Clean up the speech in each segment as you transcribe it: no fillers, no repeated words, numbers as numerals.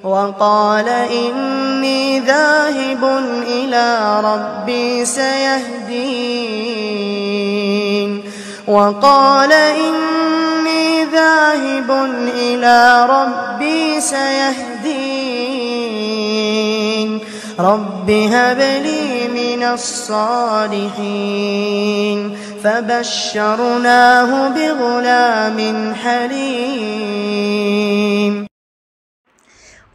وقال إني ذاهب إلى ربي سيهدين وقال إني ذاهب إلى ربي سيهدين رب هب لي من الصالحين فبشرناه بغلام حليم.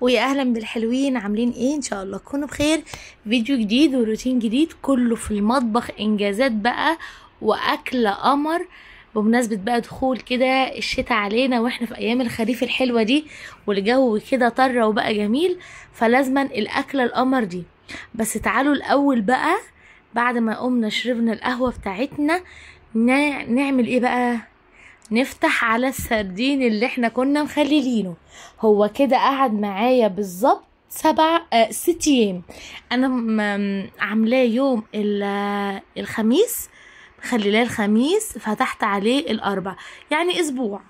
ويا اهلا بالحلوين، عاملين ايه؟ ان شاء الله تكونوا بخير. فيديو جديد وروتين جديد كله في المطبخ، انجازات بقى واكل قمر. بمناسبة بقى دخول كده الشتاء علينا واحنا في ايام الخريف الحلوة دي والجو كده طر وبقى جميل، فلازما الاكلة القمر دي. بس تعالوا الاول بقى بعد ما قمنا شربنا القهوة بتاعتنا نعمل ايه بقى؟ نفتح على السردين اللي احنا كنا مخليلينه. هو كده قعد معايا بالظبط 6 ايام. انا عاملاه يوم الخميس، مخليلاه الخميس، فتحت عليه الاربع، يعني اسبوع.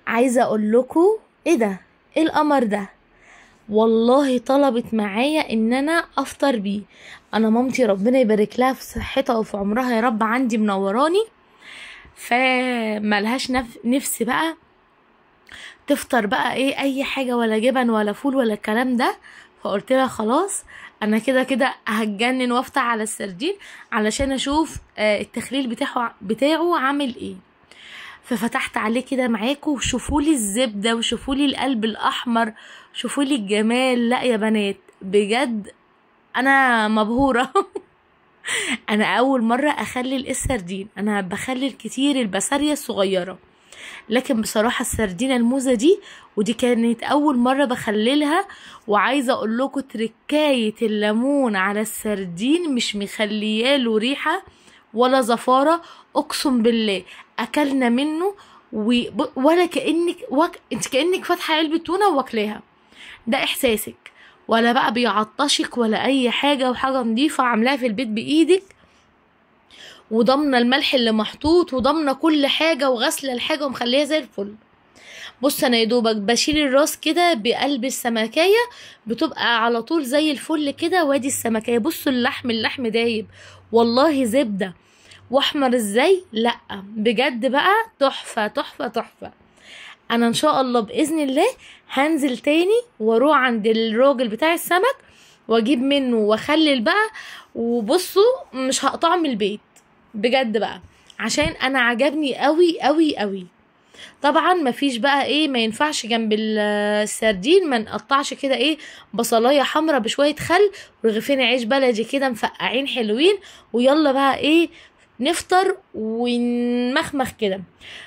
عايزه اقول لكم ايه ده، ايه القمر ده؟ والله طلبت معايا ان انا افطر بيه. انا مامتي ربنا يبارك لها في صحتها وفي عمرها يا رب، عندي منوراني، فملهاش نفس بقى تفطر بقى ايه اي حاجه، ولا جبن ولا فول ولا الكلام ده. فقلت لها خلاص انا كده كده هتجنن وافتح على السردين علشان اشوف التخليل بتاعه عامل ايه. ففتحت عليه كده معاكم، وشوفوا لي الزبده وشوفوا لي القلب الاحمر، شوفوا لي الجمال. لا يا بنات بجد انا مبهوره. انا اول مره اخلل السردين، انا بخلل كتير البسارية الصغيره، لكن بصراحه السردينه الموزه دي ودي كانت اول مره بخللها. وعايزه اقول لكم تركايه الليمون على السردين مش مخلياله ريحه ولا زفاره، اقسم بالله اكلنا منه ولا انت كانك فاتحه علبه تونه واكلاها. ده احساسك، ولا بقى بيعطشك ولا اي حاجه، وحاجه نظيفه عاملاها في البيت بايدك، وضامنه الملح اللي محطوط، وضامنه كل حاجه، وغسله الحاجه ومخليها زي الفل. بص انا يا دوبك بشيل الراس كده بقلب السمكيه، بتبقى على طول زي الفل كده. وادي السمكيه، بصوا اللحم دايب والله زبده واحمر ازاي. لا بجد بقى تحفه تحفه تحفه. انا ان شاء الله باذن الله هنزل تاني واروح عند الراجل بتاع السمك واجيب منه واخلل بقى. وبصوا مش هقطعه من البيت بجد بقى، عشان انا عجبني قوي قوي قوي. طبعا مفيش بقى ايه، ما ينفعش جنب السردين ما نقطعش كده ايه بصلايه حمرا بشويه خل ورغيفين عيش بلدي كده مفقعين حلوين، ويلا بقى ايه نفطر ونمخمخ كده.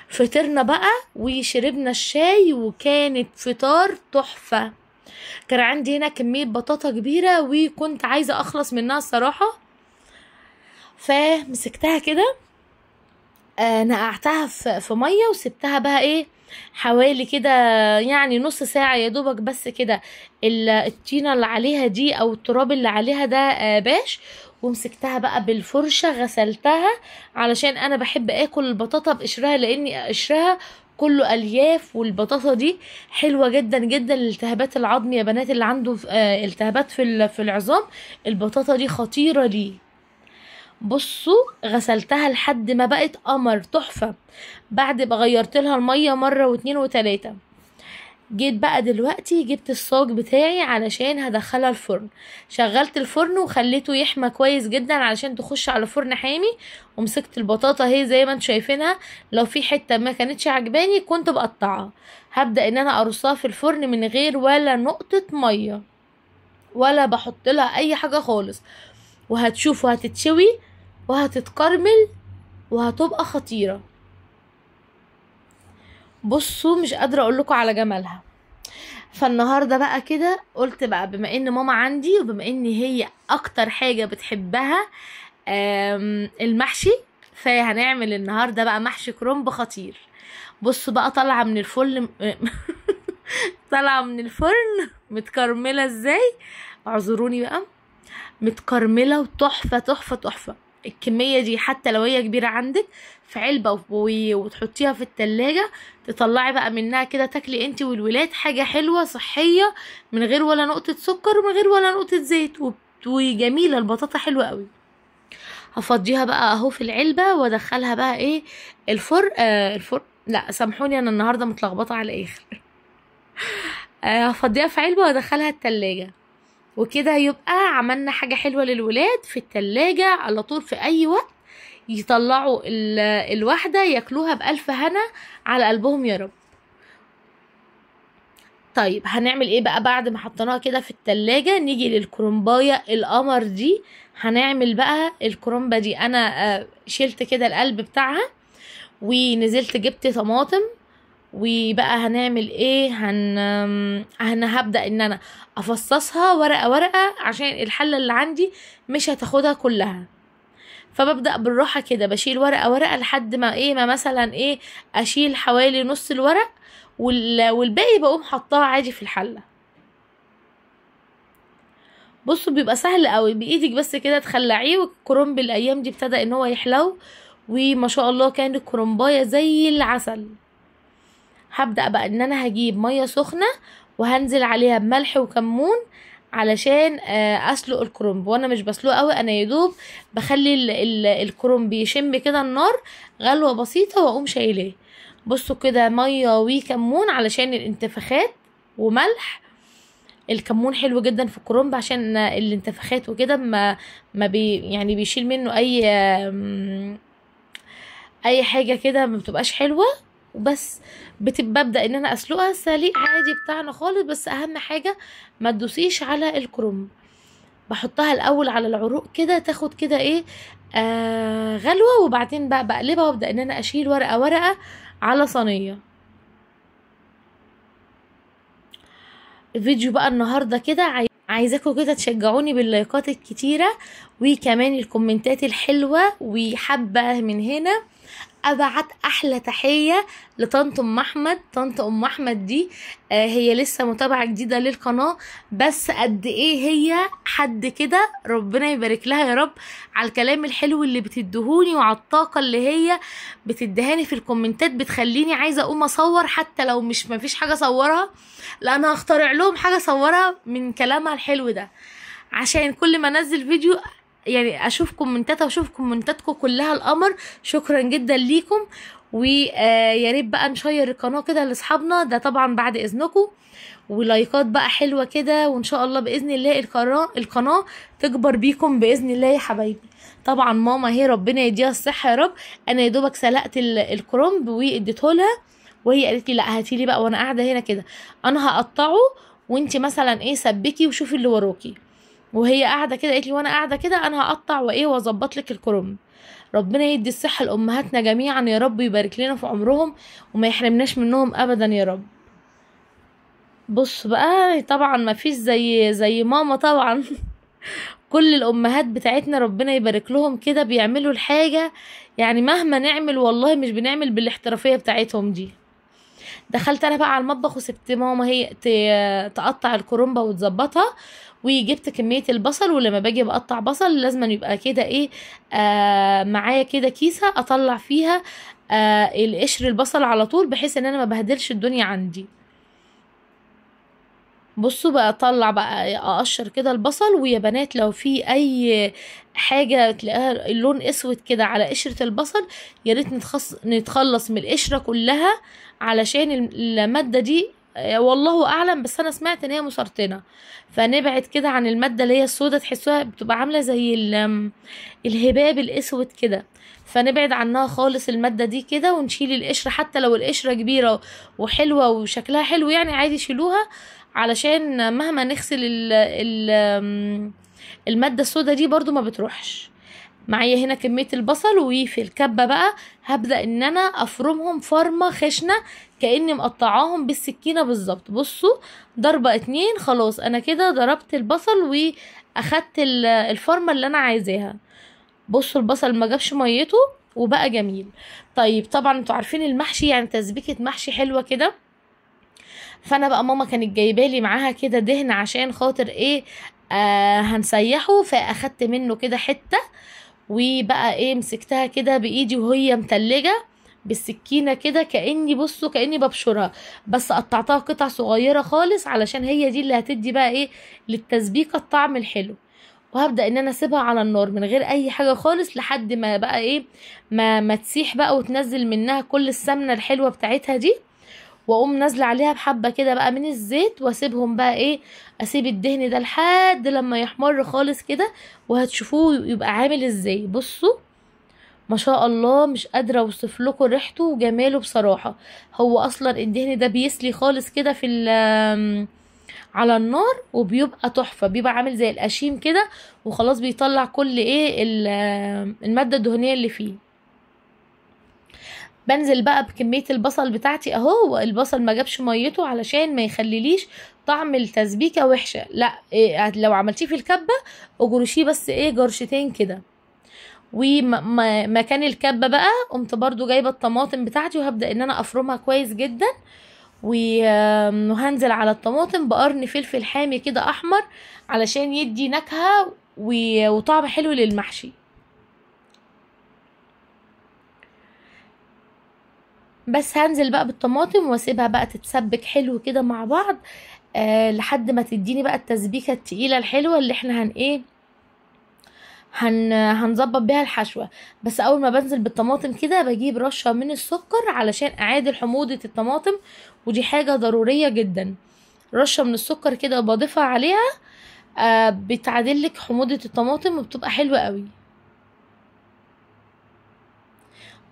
فطرنا بقى وشربنا الشاي، وكانت فطار تحفة. كان عندي هنا كمية بطاطا كبيرة وكنت عايزة اخلص منها الصراحة، فمسكتها كده نقعتها في مية وسبتها بقى ايه حوالي كده يعني نص ساعة يا دوبك. بس كده الطينة اللي عليها دي او التراب اللي عليها ده باش. ومسكتها بقى بالفرشة غسلتها، علشان انا بحب اكل البطاطا بقشرها، لاني قشرها كله الياف، والبطاطا دي حلوة جدا جدا لالتهابات العظم يا بنات، اللي عنده التهابات في العظام البطاطا دي خطيرة ليه. بصوا غسلتها لحد ما بقت قمر تحفة، بعد ما غيرت لها المية مرة واتنين وتلاتة. جيت بقى دلوقتي جبت الصاج بتاعي علشان هدخلها الفرن. شغلت الفرن وخليته يحمى كويس جدا علشان تخش على فرن حامي. ومسكت البطاطا اهي زي ما انتم شايفينها، لو في حتة ما كانتش عجباني كنت بقطعها. هبدأ ان انا ارصها في الفرن من غير ولا نقطة مية، ولا بحط لها اي حاجة خالص، وهتشوفوا هتتشوي وهتتكرمل وهتبقى خطيرة. بصوا مش قادرة اقول لكم على جمالها. فالنهارده بقى كده قلت بقى بما ان ماما عندي، وبما ان هي اكتر حاجة بتحبها المحشي، فهنعمل النهارده بقى محشي كرنب خطير. بصوا بقى طالعه من الفل طالعه من الفرن متكرمله ازاي، اعذروني بقى، متكرمله وتحفه تحفه تحفه. الكمية دي حتى لو هي كبيرة عندك في علبة وتحطيها في التلاجة، تطلعي بقى منها كده تاكلي انت والولاد حاجة حلوة صحية من غير ولا نقطة سكر ومن غير ولا نقطة زيت، وجميلة. البطاطا حلوة قوي. هفضيها بقى اهو في العلبة وادخلها بقى ايه الفرن. لا سامحوني انا النهاردة متلخبطة على الاخر. هفضيها في علبة وادخلها التلاجة، وكده يبقى عملنا حاجة حلوة للولاد في التلاجة على طول في اي وقت يطلعوا الواحدة ياكلوها بألف هنا على قلبهم يا رب. طيب هنعمل ايه بقى بعد ما حطيناها كده في التلاجة؟ نيجي للكرنباية القمر دي. هنعمل بقى الكرنبة دي، انا شلت كده القلب بتاعها ونزلت جبت طماطم، وبقى هنعمل ايه؟ انا هبدأ ان انا افصصها ورقة ورقة عشان الحلة اللي عندي مش هتاخدها كلها، فببدأ بالراحة كده بشيل ورقة ورقة لحد ما مثلا اشيل حوالي نص الورق، والباقي بقوم حطها عادي في الحلة. بصوا بيبقى سهل قوي بايدك بس كده تخلعيه. والكرنب الايام دي ابتدى ان هو يحلو، وما شاء الله كان الكرنبايه زي العسل. هبدأ بقى ان انا هجيب مية سخنة وهنزل عليها بملح وكمون علشان اسلق الكرنب. وانا مش بسلقه قوي، انا يدوب بخلي الكرنب يشم كده النار غلوة بسيطة واقوم شايلاه. بصوا كده مية وكمون علشان الانتفاخات، وملح. الكمون حلو جدا في الكرنب عشان الانتفاخات وكده، ما يعني بيشيل منه اي حاجة كده ما بتبقاش حلوة. وبس ببدأ ان انا اسلقها سليق عادي بتاعنا خالص، بس اهم حاجة ما تدوسيش على الكرنب. بحطها الاول على العروق كده تاخد كده غلوة، وبعدين بقى بقلبها وابدأ ان انا اشيل ورقة ورقة على صينية. الفيديو بقى النهاردة كده عايزاكم كده تشجعوني باللايكات الكتيرة وكمان الكومنتات الحلوة. وحابة من هنا ابعت احلى تحية لطنط ام احمد. طنط ام احمد دي هي لسه متابعة جديدة للقناة، بس قد ايه هي حد كده، ربنا يبارك لها يا رب على الكلام الحلو اللي بتدهوني وعلى الطاقة اللي هي بتدهاني في الكومنتات، بتخليني عايزة اقوم اصور حتى لو مفيش حاجة اصورها، لا انا هخترع لهم حاجة اصورها من كلامها الحلو ده، عشان كل ما انزل فيديو يعني اشوف كومنتاتها واشوف كومنتاتكم كلها القمر. شكرا جدا ليكم. ويا ريت بقى نشير القناه كده لاصحابنا، ده طبعا بعد اذنكم، ولايكات بقى حلوه كده، وان شاء الله باذن الله القناه تكبر بيكم باذن الله يا حبايبي. طبعا ماما هي ربنا يديها الصحه يا رب، انا يا دوبك سلقت الكرنب واديته لها، وهي قالت لي لا هاتي لي بقى وانا قاعده هنا كده، انا هقطعه وانتي مثلا سبكي وشوفي اللي وراكي. وهي قاعده كده قالت لي وانا قاعده كده انا هقطع واظبط لك الكرنب. ربنا يدي الصحه لامهاتنا جميعا يا رب، ويبارك لنا في عمرهم وما يحرمناش منهم ابدا يا رب. بص بقى طبعا ما فيش زي ماما طبعا. كل الامهات بتاعتنا ربنا يبارك لهم كده بيعملوا الحاجه، يعني مهما نعمل والله مش بنعمل بالاحترافيه بتاعتهم دي. دخلت انا بقى على المطبخ وسبت ماما هي تقطع الكرنبه وتظبطها، وجبت كميه البصل. ولما باجي بقطع بصل لازم يبقى كده معايا كده كيسه اطلع فيها القشر البصل على طول، بحيث ان انا ما بهدلش الدنيا عندي. بصوا بقى اطلع بقى اقشر كده البصل. ويا بنات لو في اي حاجه تلاقيها اللون اسود كده على قشره البصل، يا ريت نتخلص من القشره كلها، علشان الماده دي والله اعلم بس انا سمعت ان هي مسرطنه، فنبعد كده عن الماده اللي هي السودة، تحسوها بتبقى عامله زي الهباب الاسود كده، فنبعد عنها خالص الماده دي كده، ونشيل القشره. حتى لو القشره كبيره وحلوه وشكلها حلو يعني عادي شيلوها، علشان مهما نغسل الماده السودة دي برضو ما بتروحش. معايا هنا كميه البصل، وفي الكبه بقى هبدا ان انا افرمهم فرمه خشنه كاني مقطعاهم بالسكينه بالظبط. بصوا ضربه 2 خلاص انا كده ضربت البصل واخدت الفرمه اللي انا عايزاها. بصوا البصل ما جابش ميته وبقى جميل. طيب طبعا انتوا عارفين المحشي يعني تسبيكه محشي حلوه كده، فانا بقى ماما كانت جايبالي معاها كده دهن عشان خاطر هنسيحه، فاخدت منه كده حته وبقى ايه مسكتها كده بايدي وهي متلجة بالسكينة كده، كأني ببشرها، بس قطعتها قطع صغيرة خالص علشان هي دي اللي هتدي بقى ايه للتسبيكة الطعم الحلو. وهبدأ ان انا اسيبها على النار من غير اي حاجة خالص لحد ما بقى ايه ما تسيح بقى وتنزل منها كل السمنة الحلوة بتاعتها دي، واقوم نازله عليها بحبه كده بقى من الزيت، واسيبهم بقى ايه اسيب الدهن ده لحد لما يحمر خالص كده، وهتشوفوه يبقى عامل ازاي. بصوا ما شاء الله، مش قادره اوصف لكم ريحته وجماله بصراحه. هو اصلا الدهن ده بيسلي خالص كده في على النار، وبيبقى تحفه، بيبقى عامل زي القشيم كده، وخلاص بيطلع كل ايه الماده الدهنيه اللي فيه. بنزل بقى بكمية البصل بتاعتي اهو. البصل ما جابش ميته علشان ما يخليليش طعم التسبيكة وحشة، لا إيه لو عملتيه في الكبة اجرشيه بس ايه جرشتين كده. ومكان الكبة بقى قمت برضو جايبة الطماطم بتاعتي، وهبدأ ان انا افرمها كويس جدا، وهنزل على الطماطم بقرن فلفل حامي كده احمر علشان يدي نكهة وطعم حلو للمحشي. بس هنزل بقى بالطماطم واسيبها بقى تتسبك حلو كده مع بعض لحد ما تديني بقى التسبيكه التقيله الحلوه اللي احنا هنظبط بيها الحشوه. بس اول ما بنزل بالطماطم كده بجيب رشه من السكر علشان اعادل حموضه الطماطم، ودي حاجه ضروريه جدا. رشه من السكر كده بضيفها عليها بتعادلك حموضه الطماطم وبتبقى حلوه قوي.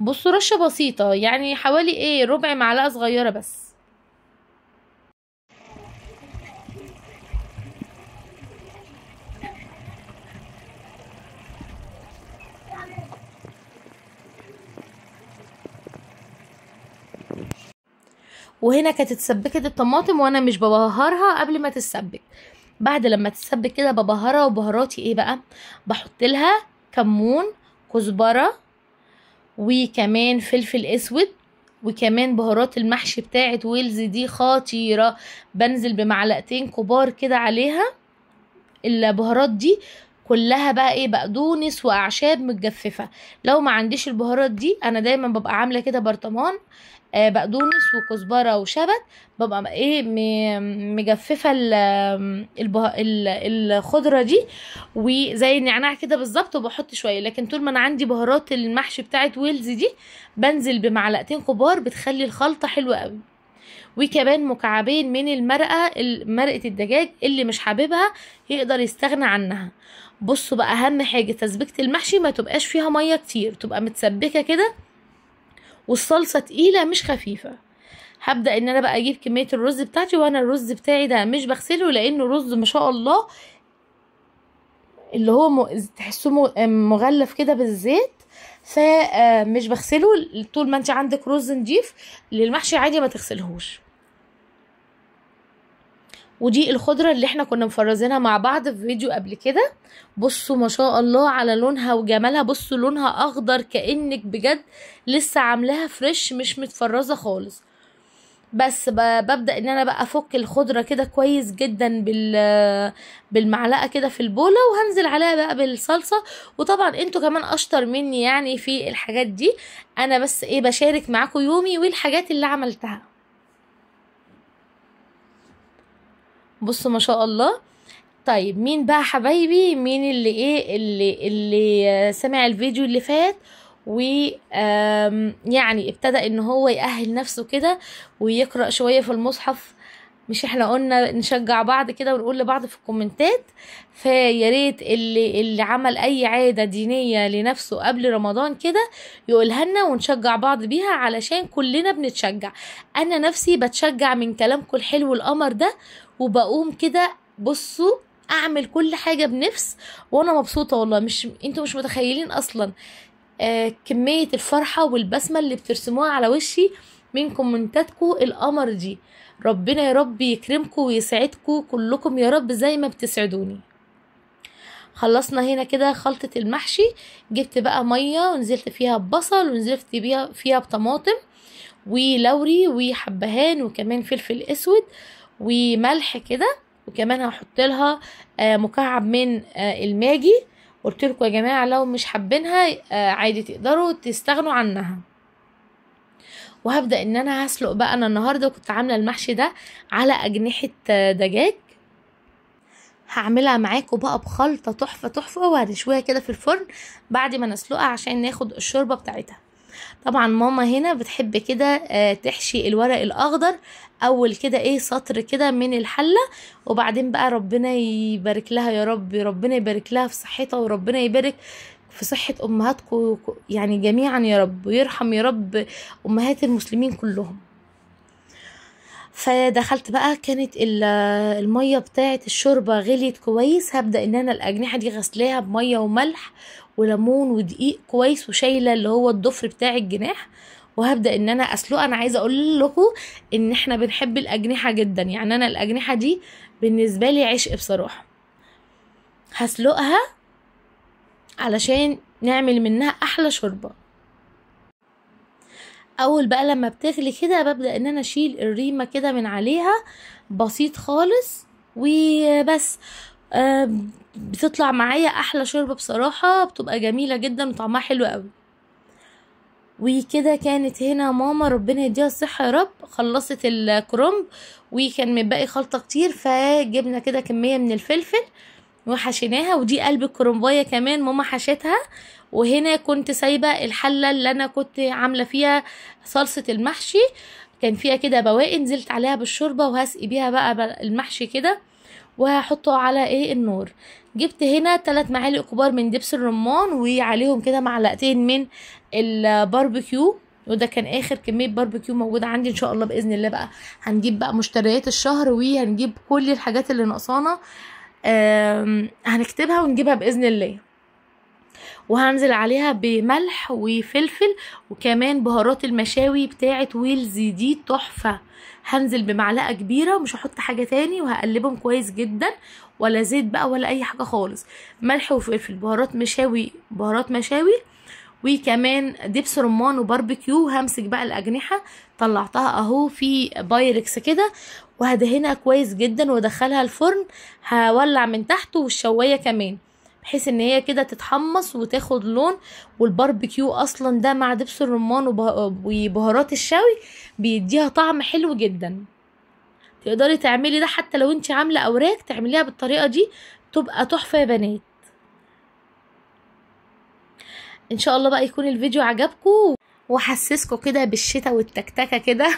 بصوا رشة بسيطة يعني حوالي ايه ربع معلقة صغيرة بس. وهنا كانت اتسبكت الطماطم وانا مش ببهرها قبل ما تتسبك. بعد لما تتسبك كده ببهرها، وبهاراتي ايه بقى بحط لها كمون، كزبرة، وكمان فلفل اسود، وكمان بهارات المحشي بتاعت ويلز دي خطيرة، بنزل بمعلقتين كبار كده عليها. البهارات دي كلها بقى ايه بقدونس واعشاب متجففة. لو ما عنديش البهارات دي انا دايما ببقى عاملة كده برطمان بقدونس وكزبرة وشبت، ببقى ايه مجففة الخضرة دي وزي النعناع كده بالظبط، وبحط شوية. لكن طول ما انا عندي بهارات المحشي بتاعت ويلز دي بنزل بمعلقتين كبار، بتخلي الخلطة حلوة قوي. وكمان مكعبين من مرقة الدجاج، اللي مش حاببها يقدر يستغنى عنها. بصوا بقى اهم حاجة تسبيكة المحشي ما تبقاش فيها مية كتير، تبقى متسبكة كده والصلصة تقيلة مش خفيفة. هبدأ ان انا بقى اجيب كمية الرز بتاعتي، وانا الرز بتاعي ده مش بغسله لانه رز ما شاء الله اللي هو تحسوه مغلف كده بالزيت، فمش بغسله. طول ما انت عندك رز نضيف للمحشي عادي ما تغسلهوش. ودي الخضرة اللي احنا كنا مفرزينها مع بعض في فيديو قبل كده. بصوا ما شاء الله على لونها وجمالها، بصوا لونها اخضر كأنك بجد لسه عاملاها فريش مش متفرزة خالص. بس ببدأ ان انا بقى افك الخضرة كده كويس جدا بالمعلقة كده في البولة، وهنزل عليها بقى بالصلصة. وطبعا انتوا كمان اشطر مني يعني في الحاجات دي، انا بس ايه بشارك معاكم يومي والحاجات اللي عملتها. بصوا ما شاء الله. طيب مين بقى حبايبي، مين اللي ايه اللي سمع الفيديو اللي فات يعني ابتدى ان هو يأهل نفسه كده ويقرأ شوية في المصحف؟ مش احنا قلنا نشجع بعض كده ونقول لبعض في الكومنتات؟ فياريت اللي عمل اي عادة دينية لنفسه قبل رمضان كده يقولها لنا ونشجع بعض بيها، علشان كلنا بنتشجع. انا نفسي بتشجع من كلامكم الحلو القمر ده، وبقوم كده بصوا اعمل كل حاجة بنفس وانا مبسوطة والله. انتوا مش متخيلين اصلا كمية الفرحة والبسمة اللي بترسموها على وشي من كومنتاتكم القمر دي. ربنا يا رب يكرمكم ويسعدكم كلكم يا رب زي ما بتسعدوني. خلصنا هنا كده خلطة المحشي، جبت بقى مية ونزلت فيها ببصل، ونزلت فيها بطماطم ولوري وحبهان وكمان فلفل اسود وملح كده، وكمان هحط لها مكعب من الماجي، قلت لكم يا جماعه لو مش حابينها عادي تقدروا تستغنوا عنها. وهبدا ان انا هسلق بقى. انا النهارده كنت عامله المحشي ده على اجنحه دجاج، هعملها معاكم بقى بخلطه تحفه تحفه، وهنشويها كده في الفرن بعد ما نسلقها عشان ناخد الشوربه بتاعتها. طبعا ماما هنا بتحب كده تحشي الورق الاخضر اول كده ايه سطر كده من الحله، وبعدين بقى ربنا يبارك لها يا رب، ربنا يبارك لها في صحتها، وربنا يبارك في صحه امهاتكم يعني جميعا يا رب، ويرحم يا رب امهات المسلمين كلهم. فدخلت بقى، كانت الميه بتاعه الشوربه غليت كويس. هبدا ان انا الاجنحه دي غسلاها بميه وملح وليمون ودقيق كويس، وشايله اللي هو الضفر بتاع الجناح، وهبدا ان انا اسلقها. انا عايزه اقول لكم ان احنا بنحب الاجنحه جدا، يعني انا الاجنحه دي بالنسبه لي عشق بصراحه. هسلقها علشان نعمل منها احلى شوربه. اول بقى لما بتغلي كده ببدا ان انا اشيل الريمه كده من عليها بسيط خالص وبس. بتطلع معايا احلى شوربه بصراحه، بتبقى جميله جدا وطعمها حلو قوي. وكده كانت هنا ماما ربنا يديها الصحه يا رب خلصت الكرنب، وكان متبقي خلطه كتير، فجبنا كده كميه من الفلفل وحشيناها. ودي قلب الكرنبايه كمان ماما حشتها. وهنا كنت سايبه الحله اللي انا كنت عامله فيها صلصه المحشي، كان فيها كده بواقي، نزلت عليها بالشوربه وهسقي بيها بقى المحشي كده وهحطه على ايه النار. جبت هنا 3 معالق كبار من دبس الرمان، وعليهم كده معلقتين من الباربيكيو، وده كان اخر كميه باربيكيو موجوده عندي. ان شاء الله باذن الله بقى هنجيب بقى مشتريات الشهر، وهنجيب كل الحاجات اللي ناقصانا هنكتبها ونجيبها باذن الله. وهنزل عليها بملح وفلفل، وكمان بهارات المشاوي بتاعه ويلز دي تحفه. هنزل بمعلقه كبيره ومش هحط حاجه تاني، وهقلبهم كويس جدا، ولا زيت بقى ولا اي حاجه خالص. ملح وفلفل، بهارات مشاوي، بهارات مشاوي، وكمان دبس رمان وباربيكيو. همسك بقى الاجنحه طلعتها اهو في بايركس كده، وهدهنها كويس جدا وادخلها الفرن. هولع من تحت والشوايه كمان بحيث ان هي كده تتحمص وتاخد لون. والباربيكيو اصلا ده مع دبس الرمان وبهارات الشوي بيديها طعم حلو جدا. تقدري تعملي ده حتى لو انت عامله اوراق، تعمليها بالطريقه دي تبقى تحفه يا بنات. ان شاء الله بقى يكون الفيديو عجبكم وحسسكم كده بالشتاء والتكتكه كده.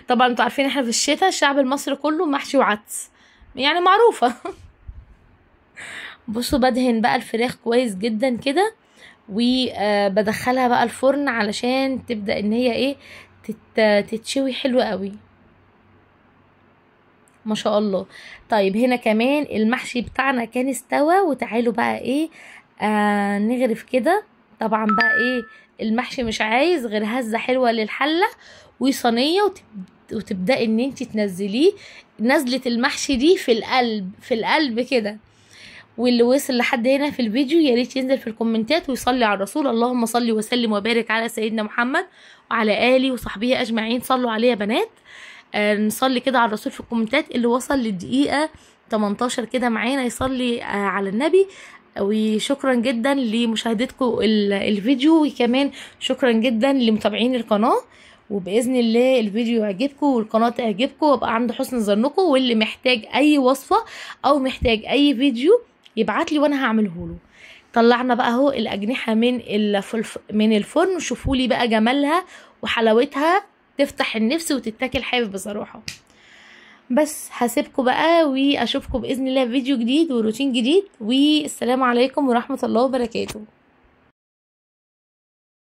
طبعا انتوا عارفين احنا في الشتاء الشعب المصري كله محشي وعدس، يعني معروفه. بصوا بدهن بقى الفراخ كويس جدا كده، وبدخلها بقى الفرن علشان تبدأ ان هي ايه تتشوي حلو قوي ما شاء الله. طيب هنا كمان المحشي بتاعنا كان استوى، وتعالوا بقى ايه نغرف كده. طبعا بقى ايه المحشي مش عايز غير هزة حلوة للحلة وصينية، وتبدأي ان انت تنزليه نزلة المحشي دي في القلب، في القلب كده. واللي وصل لحد هنا في الفيديو يا ريت ينزل في الكومنتات ويصلي على الرسول. اللهم صل وسلم وبارك على سيدنا محمد وعلى اله وصحبه اجمعين. صلوا عليه يا بنات. نصلي كده على الرسول في الكومنتات. اللي وصل للدقيقه 18 كده معانا يصلي على النبي. وشكرا جدا لمشاهدتكم الفيديو، وكمان شكرا جدا لمتابعين القناه. وباذن الله الفيديو يعجبكم والقناه تعجبكم وابقى عند حسن ظنكم. واللي محتاج اي وصفه او محتاج اي فيديو يبعت لي وانا هعمله له. طلعنا بقى اهو الاجنحه من الفرن، وشوفوا لي بقى جمالها وحلاوتها تفتح النفس وتتاكل حابب بصراحه. بس هسيبكم بقى واشوفكم باذن الله في فيديو جديد وروتين جديد، والسلام عليكم ورحمه الله وبركاته.